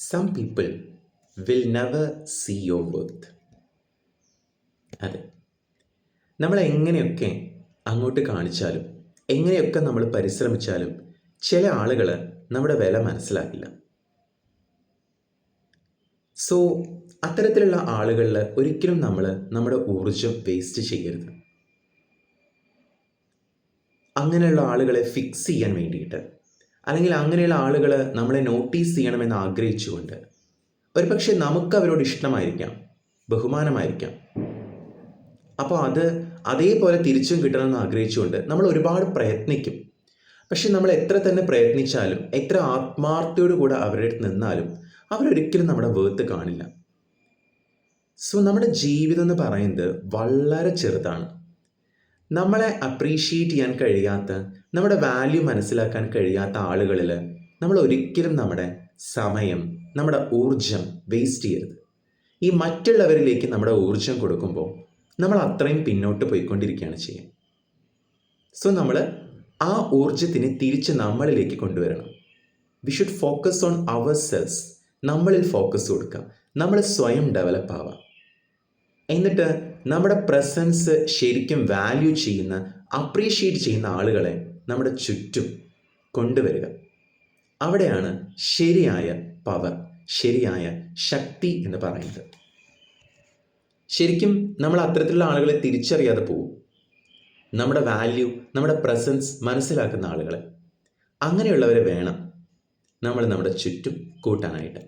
Some people will never see your worth. അതെ, നമ്മൾ എങ്ങനെയൊക്കെ അങ്ങോട്ട് കാണിച്ചാലും എങ്ങനെയൊക്കെ നമ്മൾ പരിശ്രമിച്ചാലും ചില ആളുകൾ നമ്മുടെ വില മനസ്സിലാക്കില്ല. സോ അത്തരത്തിലുള്ള ആളുകളിൽ ഒരിക്കലും നമ്മൾ നമ്മുടെ ഊർജം വേസ്റ്റ് ചെയ്യരുത്. അങ്ങനെയുള്ള ആളുകളെ ഫിക്സ് ചെയ്യാൻ വേണ്ടിയിട്ട്, അല്ലെങ്കിൽ അങ്ങനെയുള്ള ആളുകൾ നമ്മളെ നോട്ടീസ് ചെയ്യണമെന്ന് ആഗ്രഹിച്ചുകൊണ്ട്, ഒരുപക്ഷെ നമുക്ക് അവരോട് ഇഷ്ടമായിരിക്കാം, ബഹുമാനമായിരിക്കാം, അപ്പോൾ അത് അതേപോലെ തിരിച്ചും കിട്ടണമെന്ന് ആഗ്രഹിച്ചുകൊണ്ട് നമ്മൾ ഒരുപാട് പ്രയത്നിക്കും. പക്ഷെ നമ്മൾ എത്ര തന്നെ പ്രയത്നിച്ചാലും, എത്ര ആത്മാർത്ഥയോടു കൂടെ അവരുടെ അടുത്ത് നിന്നാലും അവരൊരിക്കലും നമ്മുടെ വേർത്ത് കാണില്ല. സോ നമ്മുടെ ജീവിതം എന്ന് പറയുന്നത് വളരെ ചെറുതാണ്. നമ്മളെ അപ്രീഷിയേറ്റ് ചെയ്യാൻ കഴിയാത്ത, നമ്മുടെ വാല്യൂ മനസ്സിലാക്കാൻ കഴിയാത്ത ആളുകളിൽ നമ്മൾ ഒരിക്കലും നമ്മുടെ സമയം, നമ്മുടെ ഊർജം വേസ്റ്റ് ചെയ്യരുത്. ഈ മറ്റുള്ളവരിലേക്ക് നമ്മുടെ ഊർജം കൊടുക്കുമ്പോൾ നമ്മൾ അത്രയും പിന്നോട്ട് പോയിക്കൊണ്ടിരിക്കുകയാണ് ചെയ്യുക. സോ നമ്മൾ ആ ഊർജത്തിനെ തിരിച്ച് നമ്മളിലേക്ക് കൊണ്ടുവരണം. We should focus on ourselves. നമ്മളിൽ ഫോക്കസ് കൊടുക്കുക, നമ്മൾ സ്വയം ഡെവലപ്പ് ആവുക. എന്നിട്ട് നമ്മുടെ പ്രസൻസ് ശരിക്കും വാല്യൂ ചെയ്യുന്ന, അപ്രീഷിയേറ്റ് ചെയ്യുന്ന ആളുകളെ നമ്മുടെ ചുറ്റും കൊണ്ടുവരിക. അവിടെയാണ് ശരിയായ പവർ, ശരിയായ ശക്തി എന്ന് പറയുന്നത്. ശരിക്കും നമ്മൾ അത്തരത്തിലുള്ള ആളുകളെ തിരിച്ചറിയാതെ പോകും. നമ്മുടെ വാല്യൂ, നമ്മുടെ പ്രസൻസ് മനസ്സിലാക്കുന്ന ആളുകളെ, അങ്ങനെയുള്ളവരെ വേണം നമ്മൾ നമ്മുടെ ചുറ്റും കൂട്ടാനായിട്ട്.